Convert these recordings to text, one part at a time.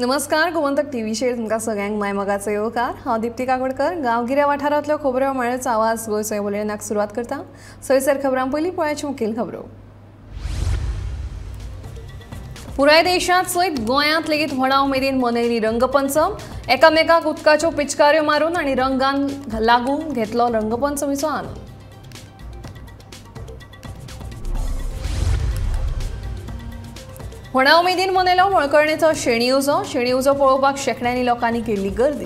नमस्कार, गोमंतक टीव्हीचेर तुमकां सगळ्यांक मायमोगाचो येवकार। हांव दीप्ती काकोडकर। गांवगिऱ्या वाठारांतल्यो खबरो मेळच आवाज गोंयचो बुलेटिनाक सुरवात करता। सविस्तर खबरां पयलीं पळोवया मुखेल खबरो। पुराय देशांत सयत गोंयांत लेगीत व्हडा उमेदीन मनयली रंगपंचम। एकामेकाक उदकाच्यो पिचकाऱ्यो मारून आनी रंगान लागून घेतलो रंगपंचमीचो आनंद। व्हडा उमेदीन मनयलो मळकर्णेचो शेणी उजो पळोवपाक शेकड्यांनी लोकांनी केल्ली गर्दी।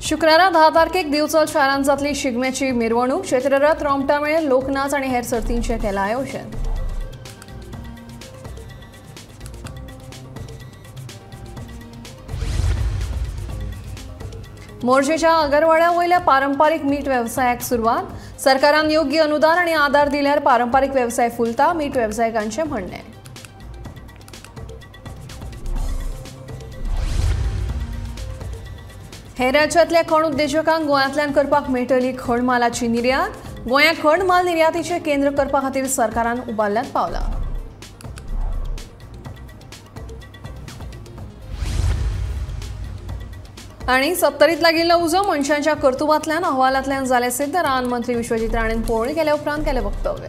शुक्रारा 10 तारखेक दिवचल शारांत जातली शिगम्याची मिरवणूक। क्षेत्ररथ रोमटा मेळ लोकनाच आनी हेर सर्तींचें केलां आयोजन। मोर्जेच्या अगरवाड्या वयल्या पारंपारीक मीठ वेवसायाक सुरवात। सरकारान योग्य अनुदान आनी आदार दिल्यार पारंपारीक वेवसाय फुलता, मीठ वेवसायिकांचें म्हणणें। हेर राज्यांतल्या खण उद्देजकांक गोंयांतल्यान करपाक मेळटली खण मालाची निर्यात। गोंयांत खण माल निर्यातीचें केंद्र करपा खातीर सरकारान उबारल्यांत पावलां। आनी सत्तरीत लागिल्लो उजो मनशांच्या कर्तुबांतल्यान अहवालांतल्यान जालें सिद्ध। रान मंत्री विश्वजीत राणेन पळोवणी केले उपरांत केलें वक्तव्य।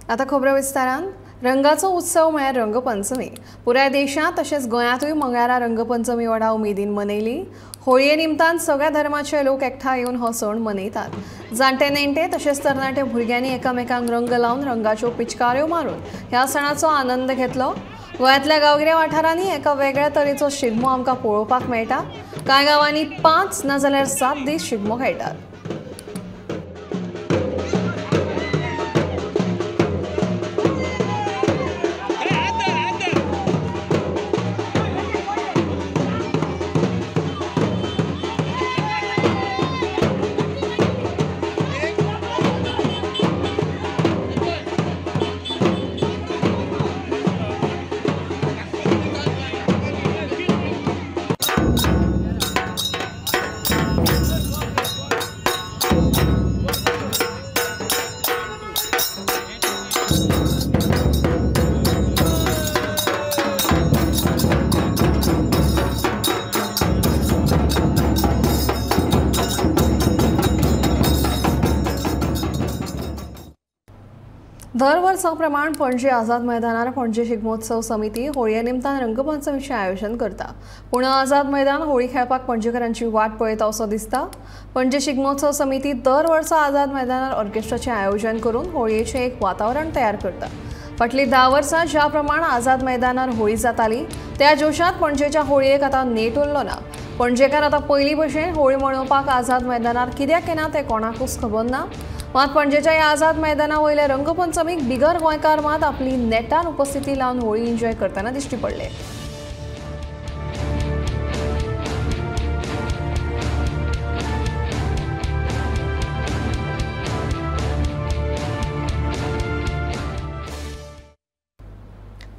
आतां खबरो विस्तारान। रंगाचो उत्सव म्हळ्यार रंगपंचमी। पुराय देशांत तशेंच गोंयांतूय मंगळारा रंगपंचमी व्हडा उमेदीन मनयली। होळये निमतान सगळ्या धर्माचे लोक एकठांय येवन हो सण मनयतात। जाणटे नेणटे तशेंच तरणाटे भुरग्यांनी एकामेकांक रंग लावन रंगाच्यो पिचकाऱ्यो मारून ह्या सणाचो आनंद घेतलो। गोंयांतल्या गांवगिऱ्या वाठारांनी एका वेगळ्या तरेचो शिगमो आमकां पळोवपाक मेळटा। कांय गांवांनी 5 नाजाल्यार 7 दीस शिगमो खेळटात। दर वर्सा प्रमाण पणजे आझाद मैदानार पणजे शिगमोत्सव समिती होळये निमतान रंगपंचमीचें आयोजन करता। पूण आझाद मैदान होळी खेळपाक पणजेकारांची वाट पळयता असो दिसता। पणजे शिगमोत्सव समिती दर वर्सा आझाद मैदानार ऑर्केस्ट्राचें आयोजन करून होळयेचें एक वातावरण तयार करता। फाटलीं 10 वर्सां ज्या प्रमाण आझाद मैदानार होळी जाताली त्या जोशांत पणजेच्या होळयेक आतां नेट उरलो ना। पणजेकार आतां पयलीं भशेन होळी मनोवपाक आझाद मैदानार कित्याक येना तें कोणाकूच खबर ना। मात पणजेच्या ह्या आझाद मैदाना वयल्या रंगपंचमीक बिगर गोंयकार मात आपली नेटान उपस्थिती लावन होळी एन्जॉय करतना दिश्टी पडले।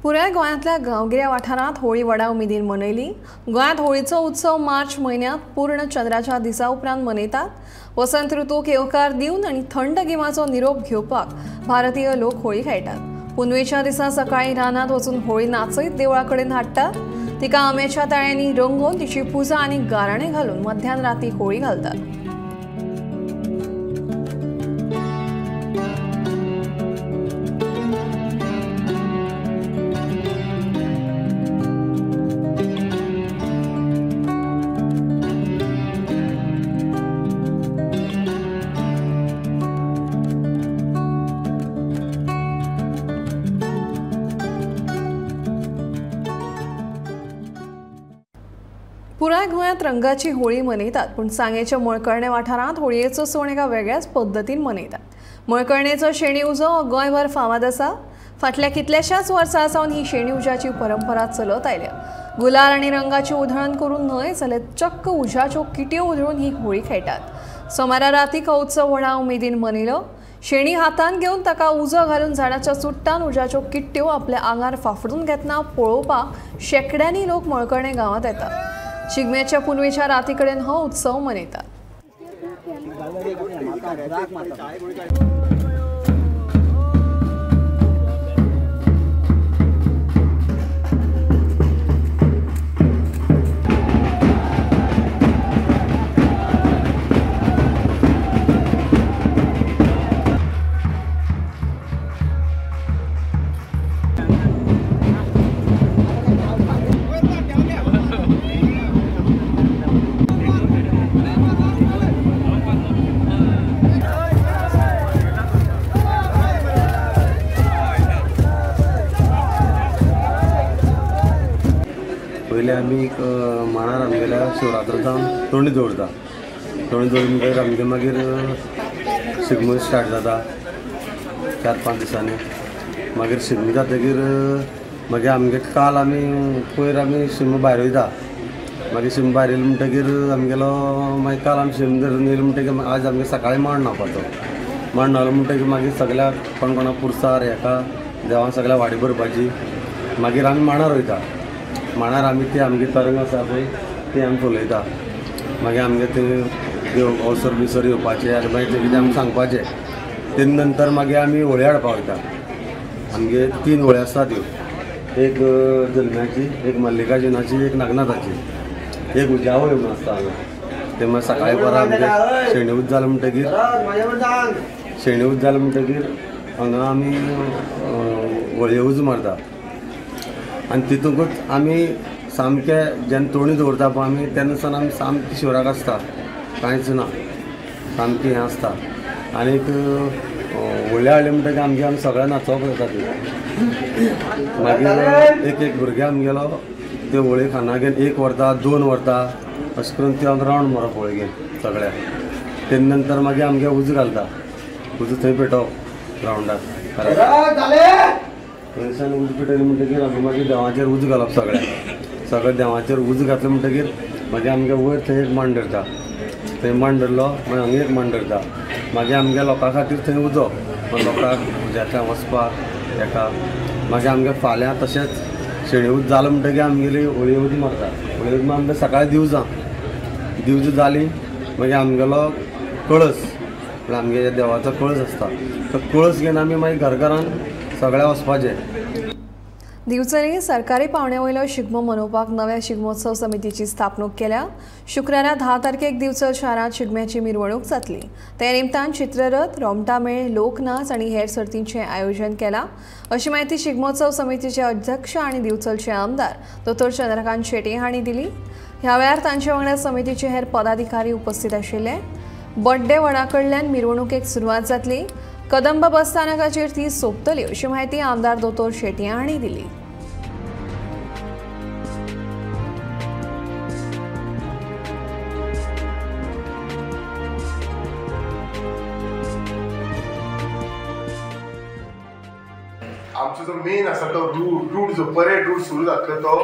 पुराय गोंयांतल्या गांवगिऱ्या वाठारांत होळी व्हडा उमेदीन मनयली। गोंयांत होळीचो उत्सव मार्च म्हयन्यांत पूर्ण चंद्राच्या दिसा उपरांत मनयतात। वसंत ऋतूक येवकार दिवन आनी थंड गिमाचो निरोप घेवपाक भारतीय लोक होळी खेळटात। पुनवेच्या दिसा सकाळीं रानांत वचून होळी नाचयत देवळा कडेन हाडटात। तिका आंब्याच्या ताळ्यांनी रंगोवन तिची पुजा आनी गाराणें घालून मध्यान राती होळी घालतात। पुराय गोंयांत रंगाची होळी मनयतात, पूण सांगेच्या मळकर्णे वाठारांत होळयेचो सण एका वेगळ्याच पद्दतीन मनयतात। मळकर्णेचो शेणी उजो हो गोंयभर फामाद आसा। फाटल्या कितल्याशाच वर्सां सावन ही शेणी उज्याची परंपरा चलत आयल्या। गुलाल आनी रंगाची उधळण करून न्हय जाल्यार चक्क उज्याच्यो किट्यो उधळून ही होळी खेळटात। सोमारा रातीक हो उत्सव व्हडा उमेदीन मनयलो। शेणी हातान घेवन ताका उजो घालून झाडाच्या चुट्टान उज्याच्यो किट्ट्यो आपल्या आंगार फाफडून घेतना पळोवपाक शेकड्यांनी लोक मळकर्णे गांवांत येतात। शिगम्याच्या पुनवेच्या राती कडेन हो उत्सव मनयतात। पयलीं आमी मांडार आमगेल्या शिवरात्रेच्यान तोणी दवरता। तोणी दवरून म्हणटकीर आमगे मागीर शिगमो स्टार्ट जाता 4-5 दिसांनी। मागीर शिगमो जातकीर मागीर आमगे काल आमी पयर आमी शिगमो भायर वयता। मागीर शिगमो भायर येयलो म्हणटकीर आमगेलो मागीर काल आमी शिगमो धरून येयलो म्हणटकीर आज आमगे सकाळीं मांड न्हांवपाचो। मांड न्हांवलो म्हणटकीर मागीर सगळ्याक कोण कोणाक पुरसार हेका देवाक सगळ्या वाडी भरपाची। मागीर आमी मांडार वयता। मांडार आमी ती आमगे तरंग आसा पळय ती आमी चलयता। मागीर आमगे ते देव अवसर बिसर येवपाचे आनी मागीर तें कितें आमी सांगपाचें। ते नंतर मागीर आमी होळी हाडपाक वयता। आमगे 3 होळी आसतात ह्यो, एक जल्म्याची, एक मल्लिकार्जुनाची, एक नागनाथाची, एक उज्यावळ म्हणून आसता हांगा। ते मागीर सकाळीं परां आमगे शेणी उज जालें म्हणटकीर हांगा आमी होळये उज मारता। आनी तितूंकूच आमी सामके जेन्ना तोणी दवरता पळय आमी तेन्ना सावन आमी सामकी शिवराक आसता, कांयच ना, सामकी हें आसता। आनीक होळी हाडली म्हणटकीर आमी सगळे नाचोवप जाता ती। मागीर एक भुरगे आमगेलो ते होळी खाना घेवन 1 व्हरता 2 व्हरता अशें करून ते रावंड मारप होळी घेवन सगळ्या। ते नंतर मागीर आमगे उजो घालता, उजो थंय पेटोवप ग्रावंडार। थंयसान उज पेटयली म्हणटकीर आमी मागीर देवाचेर उज घालप सगळ्या देवाचेर उज घातले म्हणटकीर मागीर आमगे वयर थंय एक मांड धरता। थंय मांड धरलो मागीर हांगा एक मांड धरता। मागीर आमगे लोकां खातीर थंय उजो लोकांक उज्याच्या वचपाक हेका। मागीर आमगे फाल्यां तशेंच शेणी उज जालो म्हणटकीर आमगेली होळी उज मारता। होळी उज आमगे सकाळीं दिवजां जाली मागीर आमगेलो कळस आमगे देवाचो कळस आसता तो कळस घेवन आमी मागीर घरान सगळ्या वचपाचें। दिवचरी सरकारी पावण्या वयलो शिगमो मनोवपाक नव्या शिगमोत्सव समितीची स्थापणूक केल्या। शुक्रारा 10 तारखेक दिवचल शारांत शिगम्याची मिरवणूक जातली। ते निमतान चित्ररथ, रोमटा मेळ, लोकनाच आनी हेर सर्तींचें आयोजन केलां अशी माहिती शिगमोत्सव समितीचे अध्यक्ष आनी दिवचलचे आमदार दोतोर चंद्रकांत शेटये हांणी दिली। ह्या वेळार तांचे वांगडा समितीचे हेर पदाधिकारी उपस्थित आशिल्ले। बड्डे वडा कडल्यान मिरवणुकेक सुरवात जातली। कदंब बस स्थानकाचेर ती सोंपतली अशी माहिती आमदार दोतोर शेटये हांणी दिली। आमचो जो मेन आसा तो रूट जो परेड रूट सुरू जातलो तो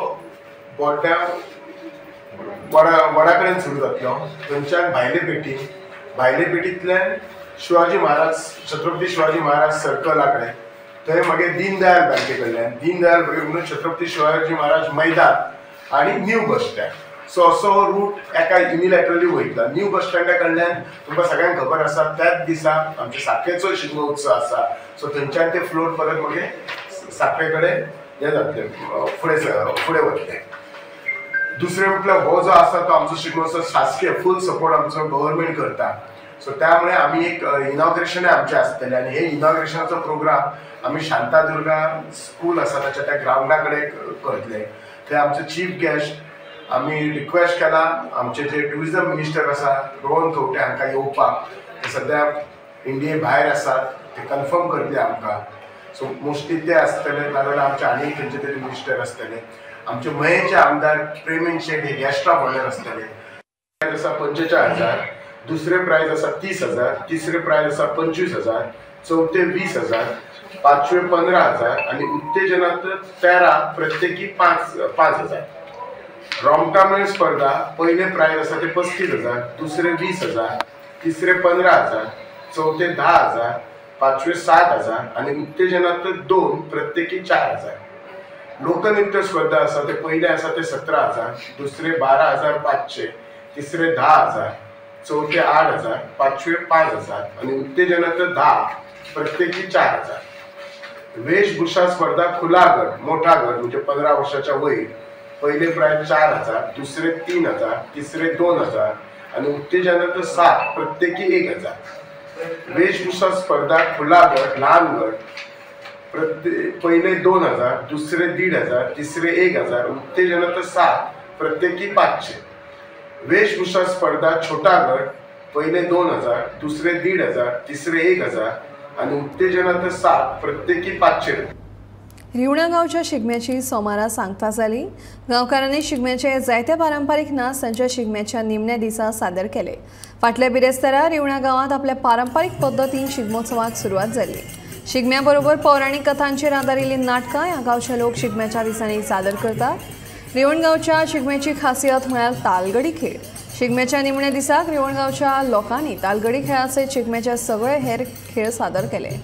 बोड्ड्या वडा कडेन सुरू जातलो। थंयच्यान भायले पेटींतल्यान शिवाजी महाराज छत्रपती शिवाजी महाराज सर्कला कडेन थंय मागीर दीनदयाल बँके कडल्यान दीनदयाल म्हणून छत्रपती शिवाजी महाराज मैदान आनी न्यू बस स्टँड सो असो रूट एका युनिलॅटरली वयता। न्यू बस स्टँडा कडल्यान तुमकां सगळ्यांक खबर आसा त्याच दिसा आमच्या साखरेचो शिगमो उत्सव आसा। सो थंयच्यान ते फ्लोर परत मागीर साखरे कडेन हे जातले फुडें वतले। दुसरें म्हटल्यार हो जो आसा तो आमचो शिगमो शासकीय फूल सपोर्ट आमचो गव्हर्नमेंट करता। सो त्यामुळे आम्ही एक इनॉग्रेशन आमचे आसतले आणि हे इनॉग्रेशनाचो प्रोग्राम आम्ही शांतादुर्गा स्कूल आसा त्याच्या त्या ग्राउंडा कडेन करतले। थंय आमचे चीफ गेस्ट आम्ही रिक्वेस्ट केला आमचे जे टुरिझम मिनिस्टर आसा रोहन खंवटे हांकां येवपाक। ते सध्या इंडिये भायर आसात, ते कन्फर्म करतले आमकां। सो मोस्टली ते आसतले नाजाल्यार आमचे आनी खंयचे तरी मिनिस्टर आसतले। आमचे मयेचे आमदार प्रेमीन शेट हे गेस्टा म्हणून आसतले। प्रायज आसा 45,000, दुसरे प्राइज आसा 30,000, तिसरे प्राइज आसा 25,000, चौथे 20,000, पाचवे 15,000 आणि उत्तेजनात 13 प्रत्येकी 5,000। रोमटा मेळ स्पर्धा पहिले प्राइज आसा ते 35,000, दुसरे 20,000, तिसरे 15,000, चौथे 10,000, पाचवे 7,000 आणि उत्तेजनात 2 प्रत्येकी 4,000. लोकनृत्य स्पर्धा आसा ते पहिले आसा ते 17,000, दुसरे 12,500, तिसरे 10,000, चौथे 8,000, पाचवे 5,000 आणि उत्तेजनात 10 प्रत्येकी 4,000. वेशभूषा स्पर्धा खुला गट मोठा गट म्हणजे 15 वर्षाच्या वयर पहिले प्राइस 4,000, दुसरे 3,000, तिसरे 2,000 आणि उत्तेजनात 7 प्रत्येकी 1,000. वेशभूषा स्पर्धा खुला गट लहान गट पहिले 2,000, दुसरे 1,500, तिसरे 1,000, उत्तेजनात 7 प्रत्येकी 500. वेशभूषा स्पर्धा छोटा गट पहिले 2,000, दुसरे 1,500, तिसरे 1,000 आणि उत्तेजनात 7 प्रत्येकी 500. रिवणा गांवच्या शिगम्याची सोमारा सांगता जाली. गांवकारांनी शिगम्याचे जायते पारंपारीक नाच तांच्या शिगम्याच्या निमण्या दिसा सादर केले. फाटल्या बिरेस्तारा रिवणा गांवांत आपल्या पारंपारीक पद्दतीन शिगमोत्सवाक सुरवात जाली. शिगम्या बरोबर पौराणिक कथांचेर आदारिल्लीं नाटकां ह्या गांवचे लोक शिगम्याच्या दिसांनी सादर करतात. रिवणगांवच्या शिगम्याची खासियत म्हळ्यार तालगडी खेळ. शिगम्याच्या निमण्या दिसाक रिवणगांवच्या लोकांनी तालगडी खेळाचे शिगम्याचे सगळे हेर खेळ सादर केले.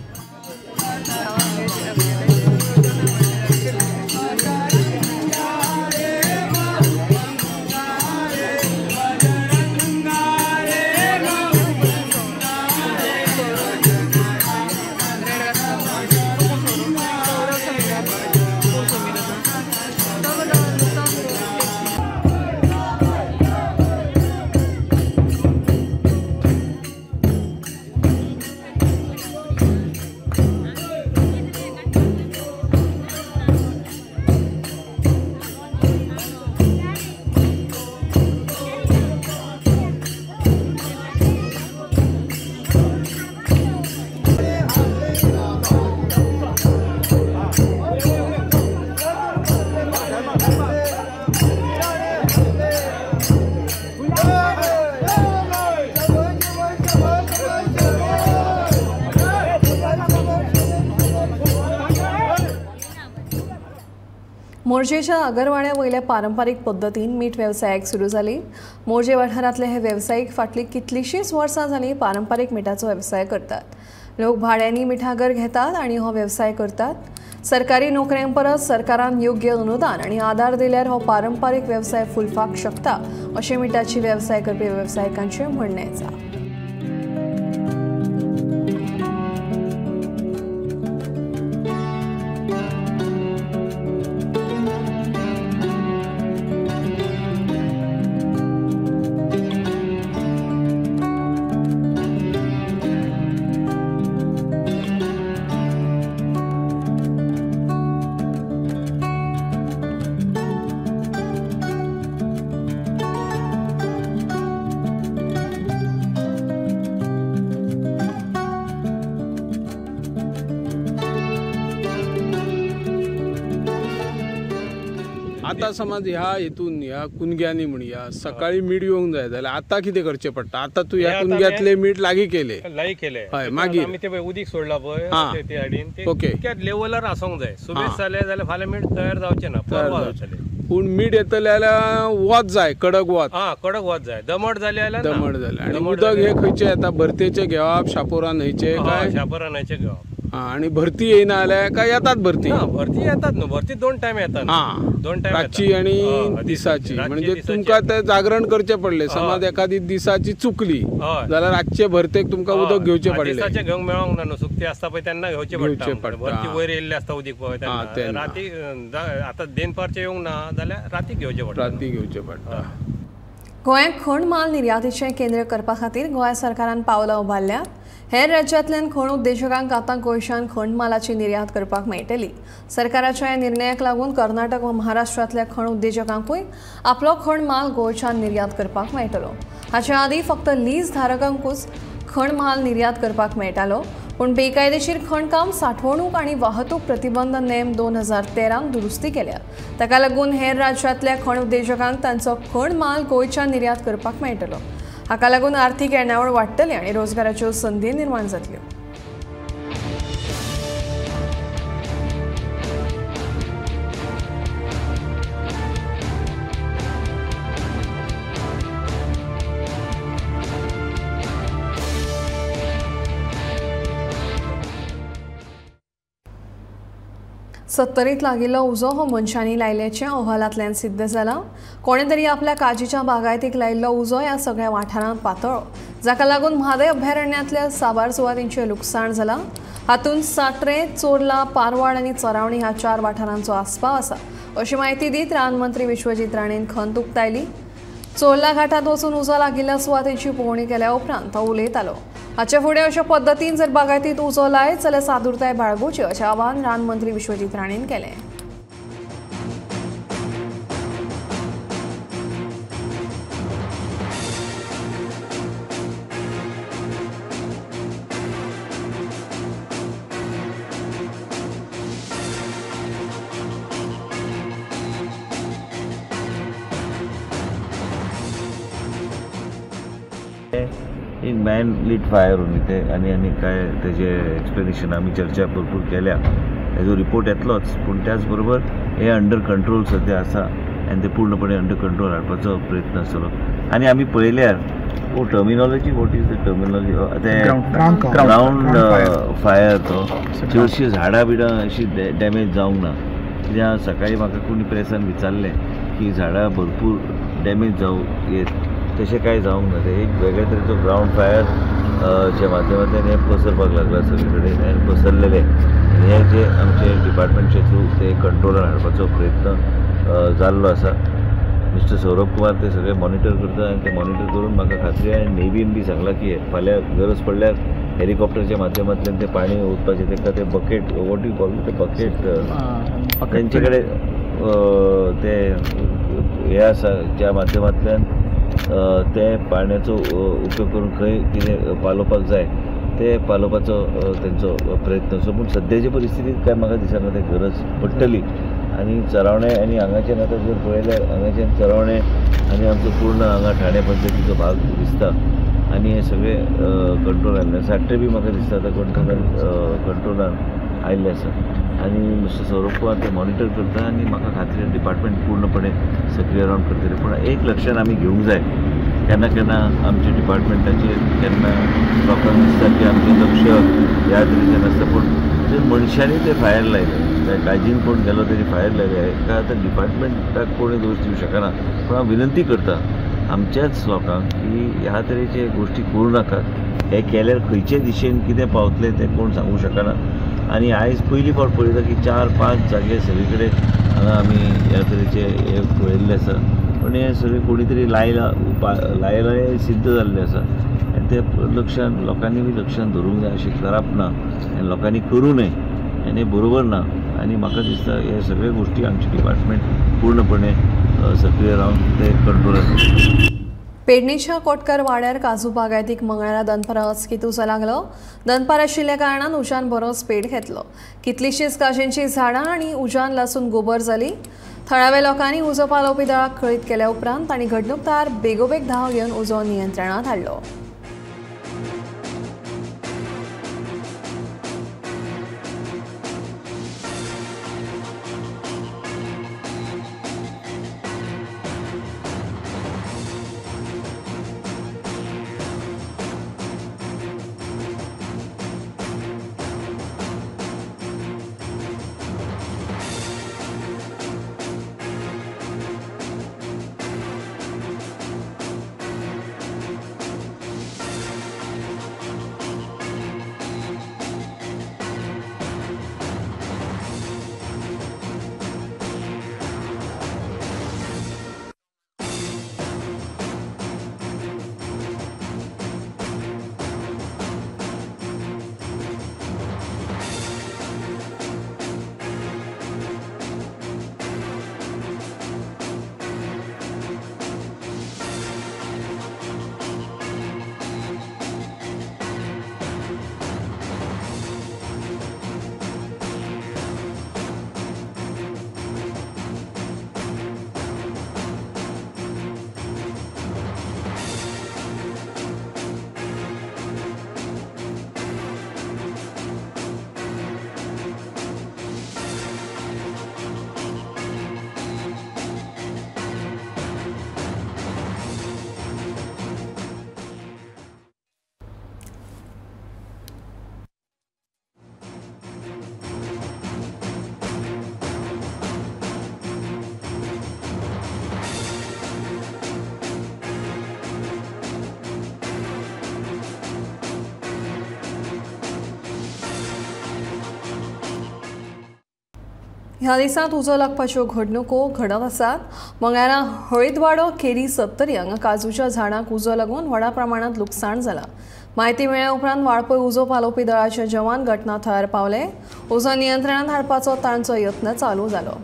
मोर्जेच्या अगरवाड्या वयल्या पारंपारीक पद्दतीन मीठ वेवसायाक सुरू जाली. मोर्जे वाठारांतले हे वेवसायीक फाटली कितलींशींच वर्सां जालीं पारंपारीक मिठाचो वेवसाय करतात. लोक भाड्यांनी मिठागर घेतात आणि हो वेवसाय करतात. सरकारी नोकऱ्यां परस सरकारान योग्य अनुदान आणि आदार दिल्यार हो पारंपारीक वेवसाय फुलपाक शकता अशें मिठाची वेवसाय करपी वेवसायिकांचें म्हणणें आसा. आता समज ह्या हेतून ह्या कुणग्यांनी म्हणया सकाळी मीठ येवंक जाय जाल्यार आता कितें करचें पडटा? आता तू ह्या कुणग्यातले मीठ लागीं केले हय मागीर आमी ते उदीक सोडला पळय ते हाडीन ते ओके तितक्याच लेवलार आसोंक जाय. सुबेज जाले जाल्यार फाल्यां मीठ तयार जावचें ना, परवा जावचें. पूण मीठ येतले जाल्यार वत जाय, कडक वत. कडक वत जाय. दमट जाले जाल्यार दमट जाले. आणि उदक हे खंयचे येता? भरतेचे घेवप, शापोरा न्हंयचे काय? शापोरा न्हंयचे घेवप. आणि भरती येयना जाल्यार काय येतात भरती? भरती येतात न्हू, भरती 2 टायम येतात. 2 टायम रातची आणि दिसाची. म्हणजे तुमकां ते जागरण करचें पडलें. समज एखादी दिसाची चुकली जाल्यार रातचे भरतेक तुमकां उदक घेवचें पडलें. दिसाचे घेवंक मेळोंक ना न्हू, सुकती आसता पळय तेन्ना घेवचें पडटा. भरती वयर येयल्ली आसता उदीक पळय तेन्ना. राती आतां देनपारचे येवंक ना जाल्यार राती घेवचें पडटा. राती घेवचें पडटा. गोंयांत खण माल निर्यातीचें केंद्र करपा खातीर गोंय सरकारान पावलां उबारल्यात. हेर राज्यांतल्यान खण उद्देजकांक आतां गोंयच्यान खण मालाची निर्यात करपाक मेळटली. सरकाराच्या ह्या निर्णयाक लागून कर्नाटक व महाराष्ट्रांतल्या खण उद्देजकांकूय आपलो खण माल गोंयच्यान निर्यात करपाक मेळटलो. हाचे आदीं फक्त लीज धारकांकूच खण माल निर्यात करपाक मेळटालो. पूण बेकायदेशीर खणकाम, साठवणूक आणि वाहतूक प्रतिबंध नेम 2013 दुरुस्ती केल्या. ताका लागून हेर राज्यांतल्या खण उद्देजकांक तांचो खण माल गोंयच्यान निर्यात करपाक मेळटलो. हाका लागून आर्थीक येणावळ वाडटली आनी रोजगाराच्यो संदी निर्माण जातल्यो. 70त लागिल्लो उजो हो मनशांनी लायल्याचे अहवालांतल्यान सिद्ध जाला। कोणे तरी आपल्या काजीच्या बागायतीक लायिल्लो उजो ह्या सगळ्या वाठारांत पातळ्ळो, जाका लागून म्हादय अभयारण्यांतल्या साबार सुवातींचें लुकसाण जालां। हातूंत साट्रे, चोरला, पारवाड आनी चरावणी ह्या 4 वाठारांचो आस्पाव आसा, अशी माहिती दीत रानमंत्री विश्वजीत राणेन खंत उक्तायली। चोरला घाटात वचून उजो लागिल्ल्या सुवातींची पळोवणी केल्या उपरांत तो उलयतालो। हाचे फुडें अशा पद्दतीन जर बागायतीत उजो लायत जाल्यार सादूरताय बाळगुची अशें आवाहन रानमंत्री विश्वजीत राणेन केलें। एक मॅन लीड फायर होऊन इथे आणि काय त्याचे एक्सप्लेनेशन आम्ही चर्चा भरपूर केल्या। हेजो रिपोर्ट येतलोच, पण त्याचबरोबर हे अंडर कंट्रोल सध्या आसा आणि ते पूर्णपणे अंडर कंट्रोल हाडपाचो प्रयत्न आसतलो। आणि आम्ही पळयल्यार वो terminology, what is the terminology, ground fire तो चडशीं झाडां बिडां अशी डॅमेज जावंक ना। कित्याक सकाळी म्हाका कोणी प्रेसान विचारलें की झाडां भरपूर डॅमेज जावं, तशें कांय जावंक ना। ते एक वेगळे तरेचो ग्राउंड फायर च्या माध्यमांतल्यान हे पसरपाक लागला सगळे कडेन आनी पसरलेले। हे जे आमचे डिपार्टमेंटचे थ्रू ते कंट्रोलान हाडपाचो प्रयत्न जाल्लो आसा। मिस्टर सौरभ कुमार ते सगळे मॉनिटर करता आनी ते मॉनिटर करून म्हाका खात्री आनी नेवीन बी सांगला की फाल्यां गरज पडल्यार हेलिकॉप्टरच्या माध्यमांतल्यान ते पाणी ओतपाचें, ताका ते बकेट, वॉट यू कॉल ते बकेट, तेंचे कडेन ते हे आसा ज्या माध्यमांतल्यान ते पाण्याचो उपयोग करून खंय कितें पालोवपाक जाय ते पालोवपाचो तेंचो प्रयत्न आसा। पूण सद्याचे परिस्थितींत काय म्हाका दिसना ते गरज पडटली। आनी चरावणे आनी हांगाच्यान आतां जर पळयल्यार हांगाच्यान चरावणे आनी आमचो पूर्ण हांगा ठाणे पंचायतीचो भाग दिसता आनी हे सगळे कंट्रोल आयिल्ले। साट्रे बी म्हाका दिसता आतां कंट्रोलान आयिल्ले आसा आनी मिस्टर सौरभ कुमार ते मॉनिटर करता आनी म्हाका खात्री डिपार्टमेंट पूर्णपणे सक्रीय रावन करतले। पूण एक लक्षान आमी घेवंक जाय, केन्ना केन्ना आमच्या डिपार्टमेंटाचेर केन्ना लोकांक दिसता की आमचें लक्ष ह्या तरेचें नासता, पूण जर मनशांनी ते फायर लायले, त्या काजीन कोण गेलो तरी फायर लायले, हेका आतां डिपार्टमेंटाक कोणूय दोश दिवंक शकना। पूण हांव विनंती करता आमच्याच लोकांक की ह्या तरेचे गोश्टी करूं नाकात। हे केल्यार खंयचे दिशेन कितें पावतले ते कोण सांगूंक शकना। आनी आयज पयली फावट पळयता की 4-5 जागे सगळे कडेन हांगा आमी ह्या तरेचे हे पळयल्ले आसा, पूण हे सगळे कोणी तरी लायला सिद्ध जाल्ले आसा आनी ते लक्षान लोकांनी बी लक्षान धरूंक जाय। अशें करप ना आनी लोकांनी करूं नये आनी हे बरोबर ना। आनी म्हाका दिसता हे सगळे गोश्टी आमचे डिपार्टमेंट पूर्णपणे सक्रीय रावन ते कंट्रोलान। पेडणेच्या कोटकार वाड्यार काजू बागायतीक मंगळारा दनपारां अचकीत उजो लागलो। दनपार आशिल्ल्या कारणान उज्यान बरोच पेट घेतलो। कितलींशींच काजींची झाडां आनी उज्यान लासून गोबर जाली। थळाव्या लोकांनी उजो पालोवपी दळाक कळीत केल्या उपरांत तांणी घडणुकदार बेगोबेग धांव घेवन उजो नियंत्रणांत हाडलो। ह्या दिसांत उजो लागपाच्यो घडणुको घडत आसात। मंगळारा हळीदवाडो केरी 70 हांगा काजूच्या झाडांक उजो लागून व्हडा प्रमाणात लुकसाण जाला। माहिती मेळ्ळ्या उपरांत वाळपय उजो पालोवपी दळाचे जवान घटनाथळार पावले। उजो नियंत्रणांत हाडपाचो तांचो यत्न चालू जालो।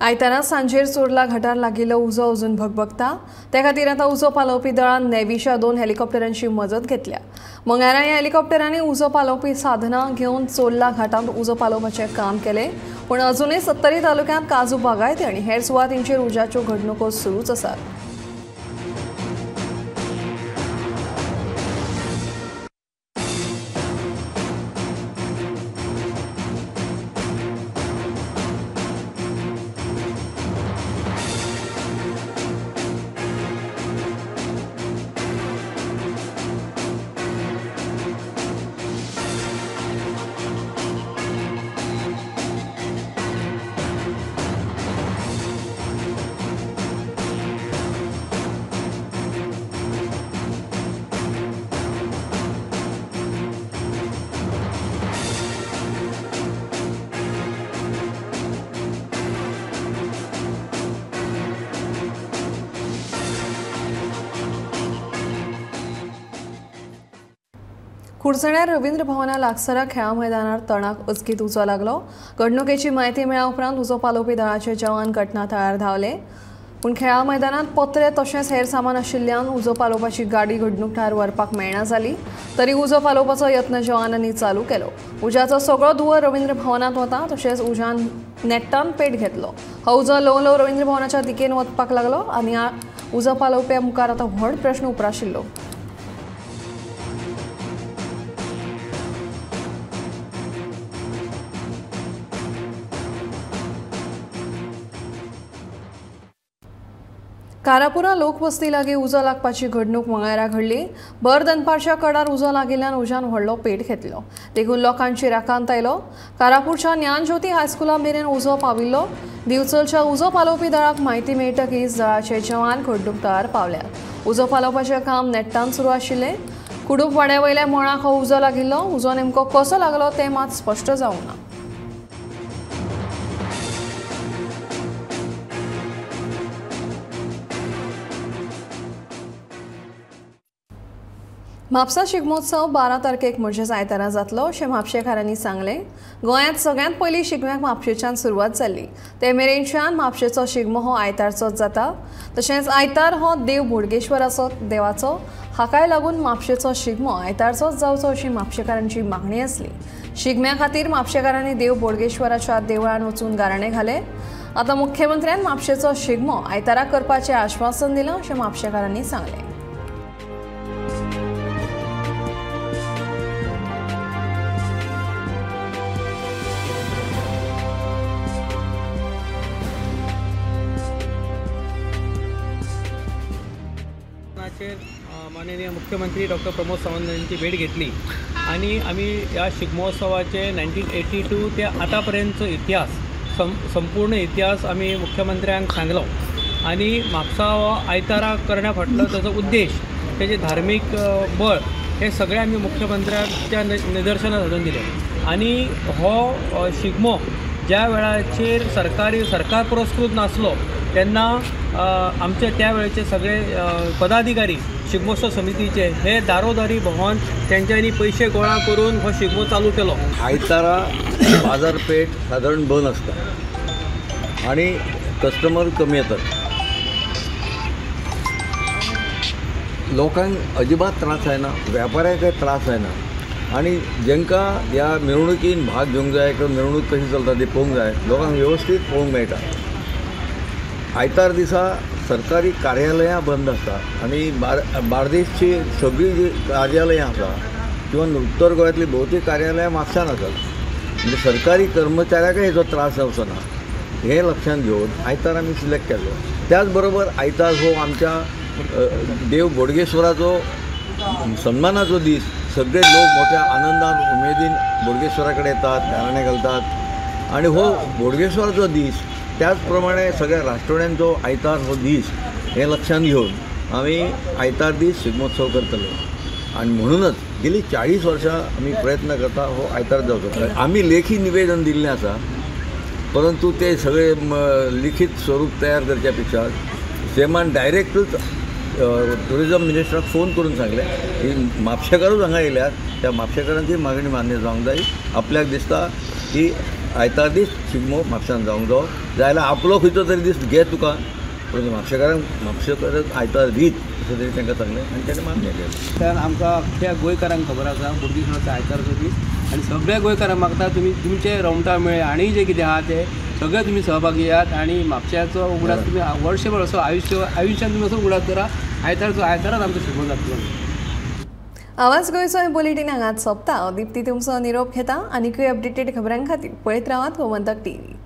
आयतारा सांजेर चोरला घाटार लागिल्लो उजो अजून भगभगता। त्या खातीर आतां उजो पालोवपी दळान नेव्हीच्या 2 हेलिकॉप्टरांची मजत घेतल्या। मंगळारा ह्या हेलिकॉप्टरांनी उजो पालोवपी साधनां घेवन चोरला घाटांत उजो पालोवपाचें काम केलें। पूण अजूनय 70 तालुक्यांत काजू बागायती आनी हेर सुवातींचेर उज्याच्यो घडणुको सुरूच आसात। कुडचड्यार रवींद्र भवना लागसार खेळा मैदानार तणाक अचकीत उजो लागलो। घडणुकेची म्हायती मेळ्ळ्या उपरांत उजो पालोवपी दळाचे जवान घटनाथळार धांवले। पूण खेळा मैदानात पत्रे तशेंच हेर सामान आशिल्ल्यान उजो पालोवपाची गाडी घडणुकथळार व्हरपाक मेळना जाली। तरी उजो पालोवपाचो यत्न जवानांनी चालू केलो। उज्याचो सगळो धुंवर रवींद्र भवनांत वता, तशेंच उज्यान नेट्टान पेट घेतलो। हो उजो ल्हव ल्हव रवींद्र भवनाच्या दिकेन वचपाक लागलो आनी उजो पालोवप्या मुखार आतां व्हड प्रश्न उप्राशिल्लो। कारापुरा लोकवस्ती लागीं उजो लागपाची घडणूक मंगळारा घडली। भर दनपारच्या कडार उजो लागिल्ल्यान उज्यान व्हडलो पेट घेतलो, देखून लोकांची राखांत आयलो। कारापूरच्या ज्ञानज्योती हायस्कुला मेरेन उजो पाविल्लो। दिवचलच्या उजो पालोवपी दळाक म्हायती मेळटकीच दळाचे जवान घडणुकथळार पावल्यात। उजो पालोवपाचें काम नेट्टान सुरू आशिल्लें। कुडूप वाड्या वयल्या मळाक हो उजो लागिल्लो। उजो नेमको कसो लागलो तें मात स्पश्ट जावंक ना। म्हापसा शिगमोत्सव 12 तारखेक म्हणजेच आयतारा जातलो अशें म्हापशेकारांनी सांगलें। गोंयांत सगळ्यांत पयलीं शिगम्याक म्हापशेच्यान सुरवात जाल्ली। ते मेरेनच्यान म्हापशेचो शिगमो हो आयतारचोच जाता। तशेंच आयतार हो देव बोडगेश्वराचो देवाचो, हाकाय लागून म्हापशेचो शिगमो आयतारचोच जावचो अशी म्हापशेकारांची मागणी आसली। शिगम्या खातीर म्हापशेकारांनी देव बोडगेश्वराच्या देवळान वचून गाराणें घाले। आतां मुख्यमंत्र्यान म्हापशेचो शिगमो आयतारा करपाचें आश्वासन दिलां अशें म्हापशेकारांनी सांगलें। माननीय मुख्यमंत्री डॉक्टर प्रमोद सावंत यांची भेट घेतली आणि आम्ही या शिगमोत्सवाचे 1982 ते आतापर्यंतचो इतिहास संपूर्ण इतिहास आम्ही मुख्यमंत्र्यांक सांगलो आणि म्हापसा हो आयतारा करण्या फाटलो ताचो उद्देश, त्याचे धार्मीक बळ हे सगळे आम्ही मुख्यमंत्र्यांच्या निदर्शनास हाडून दिले। आणि हो शिगमो ज्या वेळाचेर सरकार पुरस्कृत नासलो तेन्ना आमचे त्या वेळेचे सगळे पदाधिकारी शिगमोत्सव समितीचे हे दारोदारी भोंवन तेंच्यांनी पयशे गोळा करून हो शिगमो चालू केलो। आयतारा बाजारपेठ सादारण बंद आसता आणि कस्टमर कमी येतात। लोकांक अजिबात त्रास जायना, व्यापाऱ्याक त्रास जायना आणि जेंकां ह्या मिरवणुकीन भाग घेवंक जाय किंवा मिरवणूक कशी चलता ती पळोवंक जाय, लोकांक वेवस्थीत पळोवंक मेळटा। आयतार दिसा सरकारी कार्यालयां बंद आसता आणि बार्देसची सगळी जी कार्यालयां आसा किंवा उत्तर गोंयांतली भोवतेक कार्यालयां म्हापशान आसात, म्हणजे सरकारी कर्मचाऱ्याकय हेजो त्रास जावचो ना हें लक्षांत घेवन आयतार आमी सिलेक्ट केल्लो। त्याच बरोबर आयतार हो आमच्या देव बोडगेश्वराचो सन्मानाचो दीस सगळे लोक मोठ्या आनंदान उमेदीन बोडगेश्वराकडे येतात, गाराणे घालतात आणि हो बोडगेश्वराचो दीस त्याच प्रमाणे सगळ्या राष्ट्रवाड्यांचो आयतार हो दीस हे लक्षात घेऊन आम्ही आयतार दीस शिगमोत्सव करतले आणि म्हणूनच गेली 40 वर्सां आम्ही प्रयत्न करता हो आयतार जावचो. आम्ही लेखी निवेदन दिल्लें आसा परंतु ते सगळे लिखित स्वरूप तयार करच्या पेक्षा सेमान डायरेक्टूच टुरिजम मिनिस्टराक फोन करून सांगले की म्हापशेकारूच हांगा येयल्यात, त्या म्हापशेकारांची मागणी मान्य जावंक जाय. आपल्याक दिसता की आयतार दीस शिगमो म्हापशान जावंक जावो जाल्यार आपलो खंयचो तरी दीस घे तुका, परंतु म्हापशेकारांक आयतार दीत अशें तरी तांकां सांगलें आनी ताणें मान्य केलें. तर आमकां अख्ख्या गोंयकारांक खबर आसा बोडगेश्वराचो आयतारचो दीस आनी सगळ्या गोंयकारांक मागता तुमचे रोमटा मेळ आनी जे कितें आहा ते सगळे तुम्ही सहभागी यात आणि म्हापश्याचो उगडास तुम्ही वर्षभर असो आयुष्यात तुम्ही असो उगडास करा. आयतारचो आयतारात आमचो शिगमो जातलो. आवाज गोंयचो हें बुलेटीन हांगाच सोंपता. दिप्ती तुमचो निरोप घेता. आनीकूय अपडेटेड खबरां खातीर पळयत रावात गोमंतक TV.